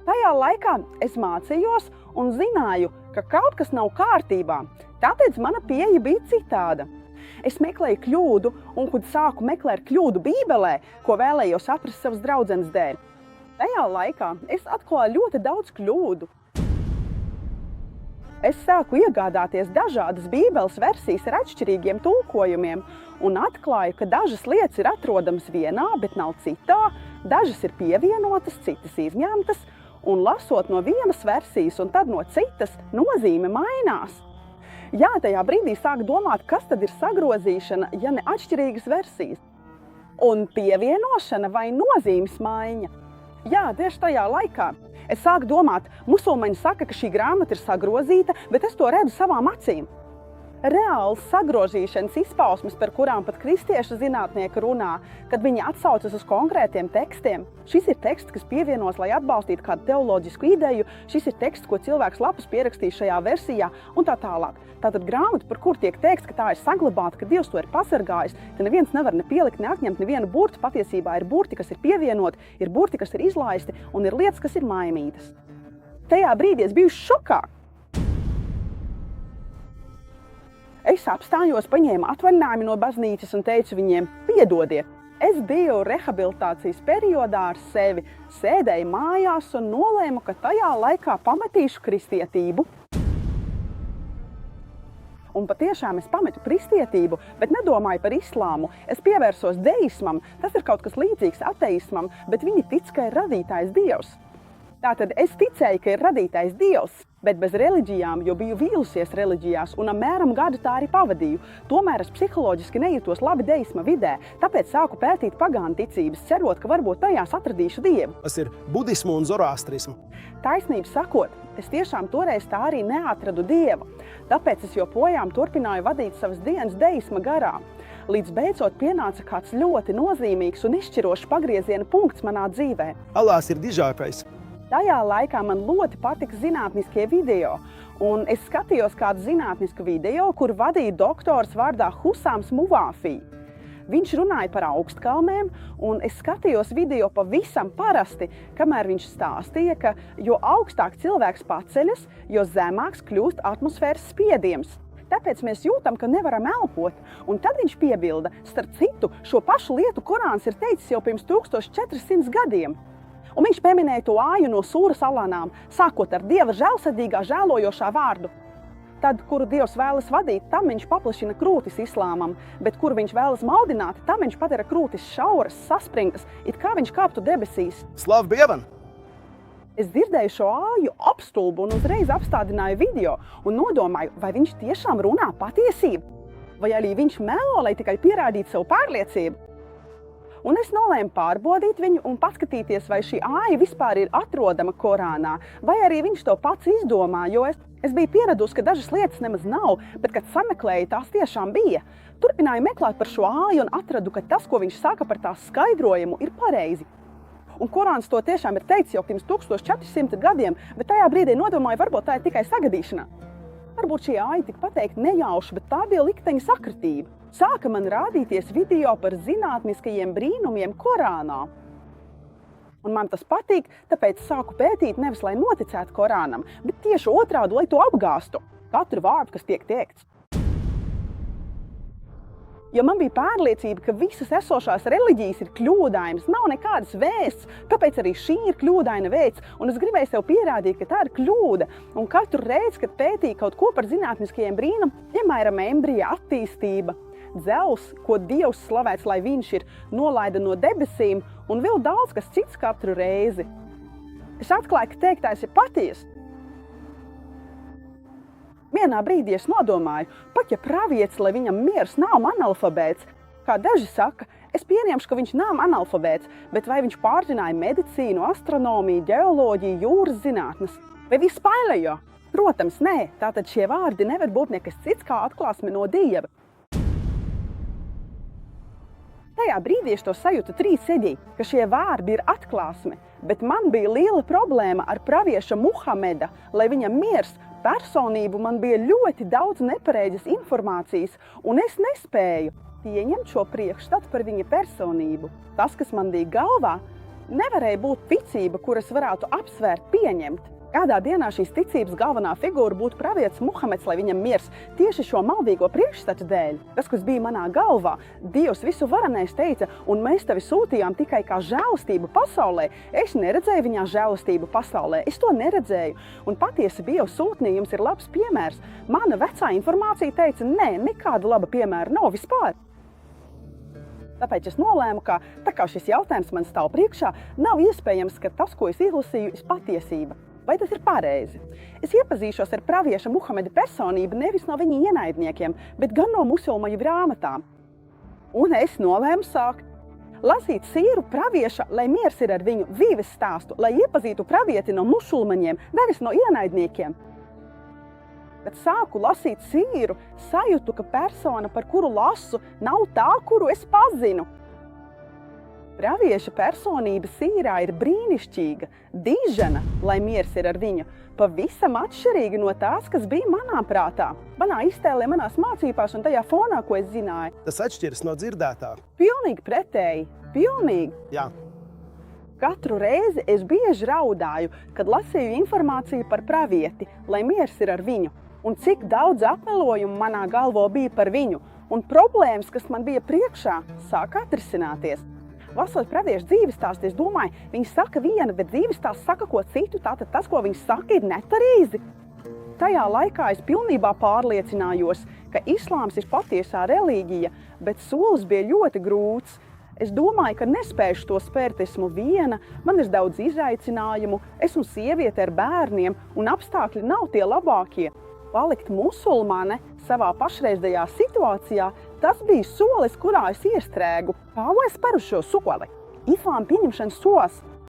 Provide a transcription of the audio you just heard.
Tajā laikā es mācījos un zināju, ka kaut kas nav kārtībā, tāpēc mana pieeja bija citāda. Es meklēju kļūdu un, kad sāku meklēt kļūdu Bībelē, ko vēlējos atrast savas draudzenes dēļ, tajā laikā es atklāju ļoti daudz kļūdu. Es sāku iegādāties dažādas Bībeles versijas ar atšķirīgiem tulkojumiem un atklāju, ka dažas lietas ir atrodamas vienā, bet nav citā, dažas ir pievienotas, citas izņemtas, un lasot no vienas versijas un tad no citas, nozīme mainās. Jā, tajā brīdī sāk domāt, kas tad ir sagrozīšana, ja ne atšķirīgas versijas. Un pievienošana vai nozīmes maiņa. Jā, tieši tajā laikā. Es sāku domāt, musulmaņi saka, ka šī grāmata ir sagrozīta, bet es to redzu savām acīm. Reāls sagrozīšanas izpausmes, par kurām pat kristiešu zinātnieki runā, kad viņi atsaucas uz konkrētiem tekstiem. Šis ir teksts, kas pievienos, lai atbalstītu kādu teoloģisku ideju, šis ir teksts, ko cilvēks lapus pierakstīs šajā versijā un tā tālāk. Tātad grāmata, par kur tiek teikts, ka tā ir saglabāta, ka Dievs to ir pasargājis, ka neviens nevar ne pielikt, ne atņemt nevienu burtu, patiesībā ir burti, kas ir pievienoti, ir burti, kas ir izlaisti un ir lietas, kas ir mainītas. Tajā brīdī es biju šokā. Es apstājos, paņēmu atvaļinājumu no baznīcas un teicu viņiem, piedodiet, es biju rehabilitācijas periodā ar sevi, sēdēju mājās un nolēmu, ka tajā laikā pametīšu kristietību. Un patiešām es pametu kristietību, bet nedomāju par islāmu. Es pievērsos deismam, tas ir kaut kas līdzīgs ateismam, bet viņi tic, ka ir radītājs Dievs. Tātad es ticēju, ka ir radītājs Dievs, bet bez reliģijām, jo biju vīlusies reliģijās un apmēram gadu tā arī pavadīju. Tomēr es psiholoģiski nejūtos labi deisma vidē, tāpēc sāku pētīt pagānu ticības, cerot, ka varbūt tajās atradīšu Dievu. Tas ir budismu un zoroastrismu. Taisnību sakot, es tiešām toreiz tā arī neatradu Dievu, tāpēc es joprojām turpināju vadīt savas dienas deisma garā. Līdz beidzot pienāca kāds ļoti nozīmīgs un izšķirošs pagrieziena punkts manā dzīvē. Allās ir dižākais. Tajā laikā man ļoti patika zinātniskie video, un es skatījos kādu zinātnisku video, kur vadīja doktors vārdā Husāms Muvāfī. Viņš runāja par augstkalnēm, un es skatījos video pavisam parasti, kamēr viņš stāstīja, ka jo augstāk cilvēks paceļas, jo zemāks kļūst atmosfēras spiediens. Tāpēc mēs jūtam, ka nevaram elpot. Un tad viņš piebilda, starp citu, šo pašu lietu Korāns ir teicis jau pirms 1400 gadiem. Un viņš pieminēja to āju no Sūras Alānām, sākot ar Dieva žēlsirdīgā žēlojošā vārdu. Tad, kuru Dievs vēlas vadīt, tam viņš paplašina krūtis islāmam, bet kuru viņš vēlas maldināt, tam viņš padara krūtis šauras, saspringtas, it kā viņš kāptu debesīs. Slavu Dievam! Es dzirdēju šo āju apstulbu un uzreiz apstādināju video un nodomāju, vai viņš tiešām runā patiesību, vai arī viņš melo, lai tikai pierādītu savu pārliecību. Un es nolēmu pārbaudīt viņu un paskatīties, vai šī āja vispār ir atrodama Korānā, vai arī viņš to pats izdomā, jo es biju pieradusi, ka dažas lietas nemaz nav, bet, kad sameklēju, tās tiešām bija. Turpināju meklēt par šo āju un atradu, ka tas, ko viņš saka par tās skaidrojumu, ir pareizi. Un Korāns to tiešām ir teicis jau pirms 1400 gadiem, bet tajā brīdī nodomāju, varbūt tā ir tikai sagadīšana. Varbūt šī āja tika pateikt nejauši, bet tā bija likteņa sakritība. Sāka man rādīties video par zinātniskajiem brīnumiem Korānā. Un man tas patīk, tāpēc sāku pētīt nevis, lai noticētu Korānam, bet tieši otrādi, lai to apgāstu. Katru vārdu, kas tiek teikts. Jo man bija pārliecība, ka visas esošās reliģijas ir kļūdainas, nav nekādas vēsts, kāpēc arī šī ir kļūdaina vēsts, un es gribēju sev pierādīt, ka tā ir kļūda. Un katru reizi, kad pētīju kaut ko par zinātniskajiem brīnumiem, piemēram, embrija attīstība, Dzelzs, ko Dievs slavēts, lai viņš ir, nolaida no debesīm, un vēl daudz kas cits katru reizi. Es atklāju, ka teiktais ir patiesa. Vienā brīdī es nodomāju, pat ja pravietis, lai viņam miers nav analfabēts, kā daži saka, es pieņemšu, ka viņš nav analfabēts, bet vai viņš pārzināja medicīnu, astronomiju, ģeoloģiju, jūras zinātnes? Vai viss pailējo? Protams, nē, tātad šie vārdi nevar būt nekas cits kā atklāsme no Dieva. Tajā brīdī es to sajūtu trīsceļī, ka šie vārdi ir atklāsme, bet man bija liela problēma ar pravieša Muhameda, lai viņam miers, personību man bija ļoti daudz nepareizas informācijas, un es nespēju pieņemt šo priekšstatu par viņa personību. Tas, kas man bija galvā, Nevarēja būt ticība, kuras varētu apsvērt, pieņemt. Kādā dienā šīs ticības galvenā figūra būtu pravietis Muhameds, lai viņam miers tieši šo maldīgo priekšstatu dēļ. Tas, kas bija manā galvā, Dievs visu varenais teica, un mēs tevi sūtījām tikai kā žēlastību pasaulē. Es neredzēju viņā žēlastību pasaulē, es to neredzēju. Un patiesi Dieva sūtījums ir labs piemērs. Mana vecā informācija teica, nē, nekāda laba piemēra nav vispār. Tāpēc es nolēmu, ka tā kā šis jautājums man stāv priekšā, nav iespējams, ka tas, ko es izlasīju, ir patiesība. Vai tas ir pareizi? Es iepazīšos ar pravieša Muhameda personību nevis no viņa ienaidniekiem, bet gan no musulmaņu grāmatām. Un es nolēmu sākt lasīt sīru pravieša, lai miers ir ar viņu dzīves stāstu, lai iepazītu pravieti no musulmaņiem, nevis no ienaidniekiem. Kad sāku lasīt sīru, sajūtu, ka persona, par kuru lasu, nav tā, kuru es pazinu. Pravieša personība sīrā ir brīnišķīga, dižana, lai miers ir ar viņu, pavisam atšķirīga no tās, kas bija manā prātā, manā iztēlē, manās mācībās un tajā fonā, ko es zināju. Tas atšķiras no dzirdētā. Pilnīgi pretēji, pilnīgi. Jā. Katru reizi es bieži raudāju, kad lasīju informāciju par pravieti, lai miers ir ar viņu, un cik daudz apmelojumu manā galvā bija par viņu, un problēmas, kas man bija priekšā, sāka atrisināties. Lasot praviešu dzīves stāstu, es domāju, viņi saka viena, bet dzīves stāsts saka ko citu, tātad tas, ko viņi saka, ir nepareizi. Tajā laikā es pilnībā pārliecinājos, ka islāms ir patiesā reliģija, bet solis bija ļoti grūts. Es domāju, ka nespēšu to spērt, esmu viena, man ir daudz izaicinājumu, esmu sieviete ar bērniem un apstākļi nav tie labākie. Palikt musulmane savā pašreizējā situācijā, tas bija solis, kurā es iestrēgu. Kā es paru šo soli? Islāma pieņemšanas solis